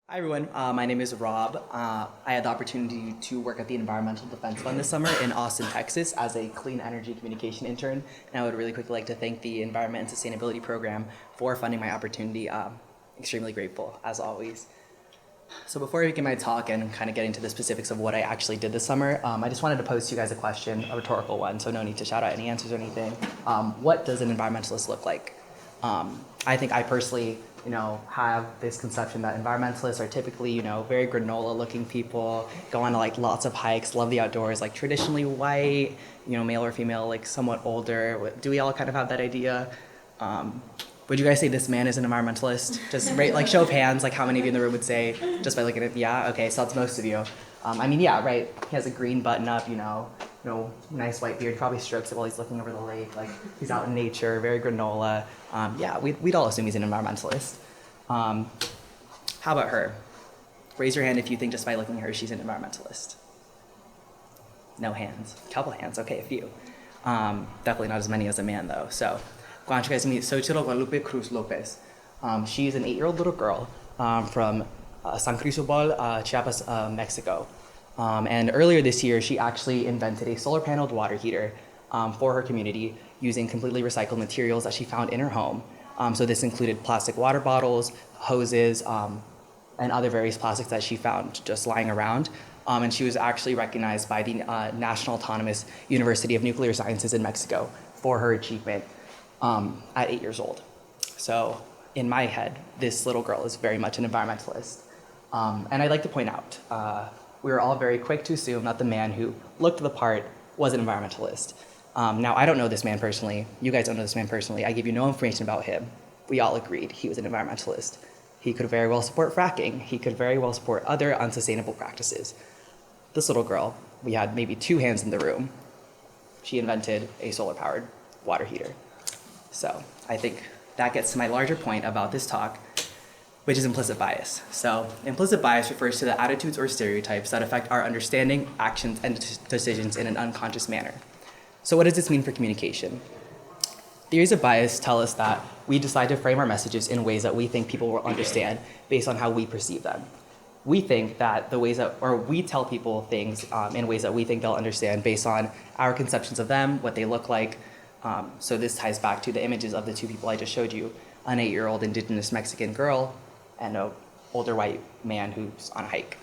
Hi everyone, my name is Rob. I had the opportunity to work at the Environmental Defense Fund this summer in Austin, Texas as a clean energy communication intern. And I would really quickly like to thank the Environment and Sustainability Program for funding my opportunity. Extremely grateful, as always. So before I begin my talk and kind of get into the specifics of what I actually did this summer, I just wanted to pose to you guys a question, a rhetorical one, so no need to shout out any answers or anything. What does an environmentalist look like? I think I personally, have this conception that environmentalists are typically, very granola-looking people, go on like lots of hikes, love the outdoors, like traditionally white, male or female, like somewhat older. Do we all kind of have that idea? Would you guys say this man is an environmentalist? Just rate, like show of hands, like how many of you in the room would say, just by looking at, yeah, okay, so that's most of you. Yeah, right. He has a green button up, nice white beard, probably strokes it while he's looking over the lake. Like he's out in nature, very granola. Yeah, we'd all assume he's an environmentalist. How about her? Raise your hand if you think just by looking at her, she's an environmentalist. No hands. Couple hands. Okay, a few. Definitely not as many as a man though. So, I want you guys to meet Xochitl Cruz Lopez. She's an 8-year-old little girl from San Cristobal, Chiapas, Mexico. And earlier this year, she actually invented a solar paneled water heater for her community using completely recycled materials that she found in her home. So this included plastic water bottles, hoses, and other various plastics that she found just lying around. And she was actually recognized by the National Autonomous University of Nuclear Sciences in Mexico for her achievement at 8 years old. So in my head, this little girl is very much an environmentalist. And I'd like to point out, we were all very quick to assume that the man who looked the part was an environmentalist. Now, I don't know this man personally. You guys don't know this man personally. I give you no information about him. We all agreed he was an environmentalist. He could very well support fracking. He could very well support other unsustainable practices. This little girl, we had maybe 2 hands in the room. She invented a solar-powered water heater. So I think that gets to my larger point about this talk, which is implicit bias. So implicit bias refers to the attitudes or stereotypes that affect our understanding, actions, and decisions in an unconscious manner. So what does this mean for communication? Theories of bias tell us that we decide to frame our messages in ways that we think people will understand based on how we perceive them. We think that we tell people things in ways that we think they'll understand based on our conceptions of them, what they look like. So this ties back to the images of the 2 people I just showed you, an 8-year-old indigenous Mexican girl and an older white man who's on a hike.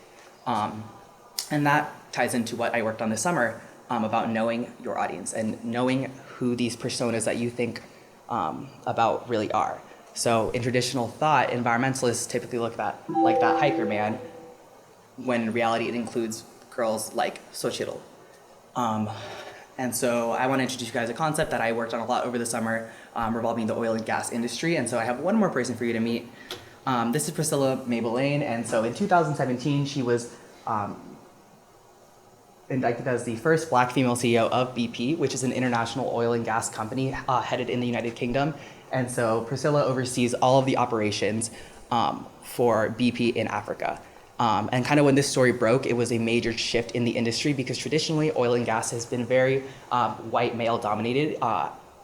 And that ties into what I worked on this summer about knowing your audience and knowing who these personas that you think about really are. So in traditional thought, environmentalists typically look at like that hiker man, when in reality it includes girls like Xochitl. And so I want to introduce you guys a concept that I worked on a lot over the summer revolving the oil and gas industry. And so I have one more person for you to meet. This is Priscilla Mabel Lane. And so in 2017, she was indicted as the first Black female CEO of BP, which is an international oil and gas company headed in the United Kingdom. And so Priscilla oversees all of the operations for BP in Africa. And kind of when this story broke, it was a major shift in the industry because traditionally oil and gas has been very white male dominated.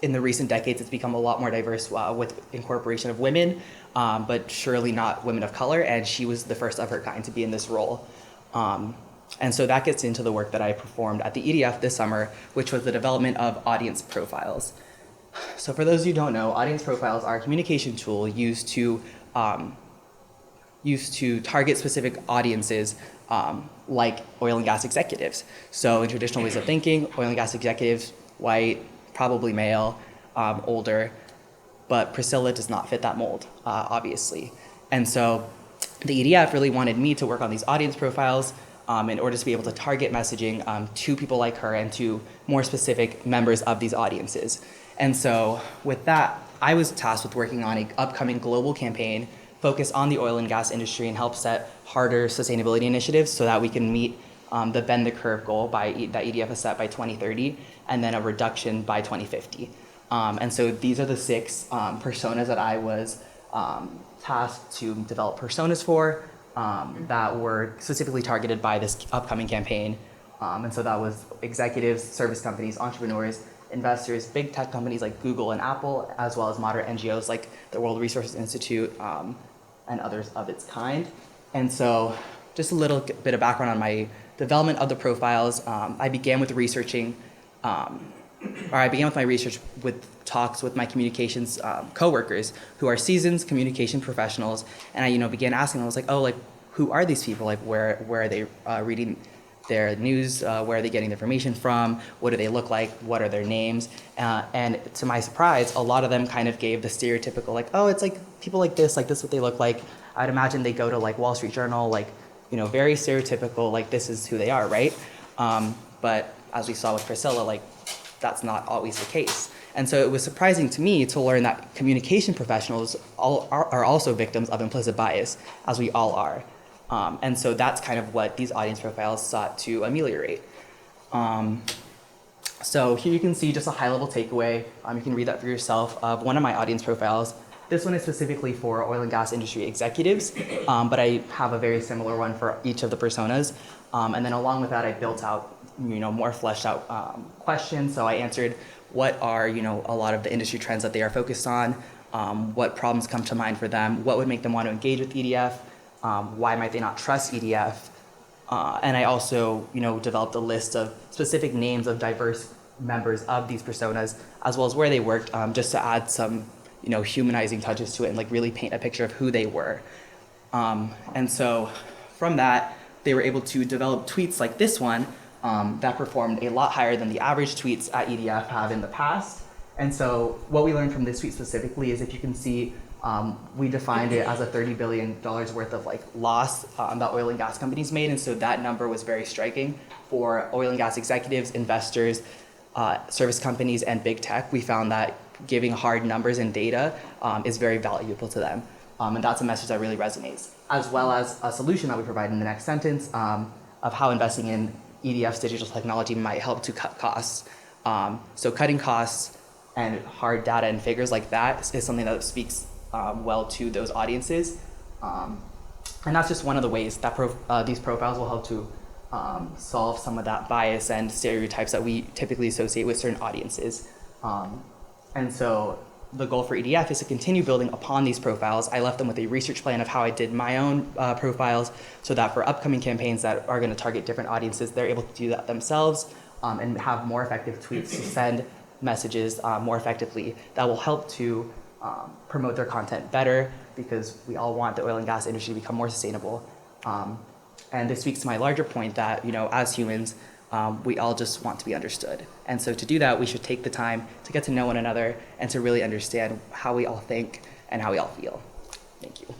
In the recent decades, it's become a lot more diverse with incorporation of women, but surely not women of color. And she was the first of her kind to be in this role. And so that gets into the work that I performed at the EDF this summer, which was the development of audience profiles. So for those of you who don't know, audience profiles are a communication tool used to target specific audiences like oil and gas executives. So in traditional ways of thinking, oil and gas executives, white, probably male, older, but Priscilla does not fit that mold, obviously. And so the EDF really wanted me to work on these audience profiles in order to be able to target messaging to people like her and to more specific members of these audiences. And so with that, I was tasked with working on an upcoming global campaign focused on the oil and gas industry and help set harder sustainability initiatives so that we can meet the bend the curve goal that EDF has set by 2030 and then a reduction by 2050. And so these are the 6 personas that I was tasked to develop personas for that were specifically targeted by this upcoming campaign. And so that was executives, service companies, entrepreneurs, investors, big tech companies like Google and Apple, as well as moderate NGOs like the World Resources Institute and others of its kind. And so just a little bit of background on my development of the profiles. I began with my research with talks with my communications coworkers who are seasoned communication professionals, and I began asking them. I was like, oh, like, who are these people? Like, where are they reading their news? Where are they getting the information from? What do they look like? What are their names? And to my surprise, a lot of them kind of gave the stereotypical, like, oh, it's like people like this is what they look like. I'd imagine they go to like Wall Street Journal, like, very stereotypical, like this is who they are, right? But as we saw with Priscilla, like, that's not always the case. And so it was surprising to me to learn that communication professionals are also victims of implicit bias, as we all are. And so that's kind of what these audience profiles sought to ameliorate. So here you can see just a high-level takeaway. You can read that for yourself of one of my audience profiles. This one is specifically for oil and gas industry executives, but I have a very similar one for each of the personas. And then along with that, I built out more fleshed out questions. So I answered what are a lot of the industry trends that they are focused on, what problems come to mind for them, what would make them want to engage with EDF, why might they not trust EDF, and I also developed a list of specific names of diverse members of these personas, as well as where they worked, just to add some humanizing touches to it and like really paint a picture of who they were. And so from that, they were able to develop tweets like this one that performed a lot higher than the average tweets at EDF have in the past. And so what we learned from this tweet specifically is, if you can see, we defined it as a $30 billion worth of like loss that oil and gas companies made. And so that number was very striking for oil and gas executives, investors, service companies, and big tech. We found that giving hard numbers and data is very valuable to them. And that's a message that really resonates, as well as a solution that we provide in the next sentence of how investing in EDF's digital technology might help to cut costs. So cutting costs and hard data and figures like that is something that speaks well to those audiences. And that's just one of the ways that these profiles will help to solve some of that bias and stereotypes that we typically associate with certain audiences. And so the goal for EDF is to continue building upon these profiles. I left them with a research plan of how I did my own profiles, so that for upcoming campaigns that are going to target different audiences, they're able to do that themselves and have more effective tweets to send messages more effectively that will help to promote their content better, because we all want the oil and gas industry to become more sustainable. And this speaks to my larger point that, as humans, we all just want to be understood. And so to do that, we should take the time to get to know one another and to really understand how we all think and how we all feel. Thank you.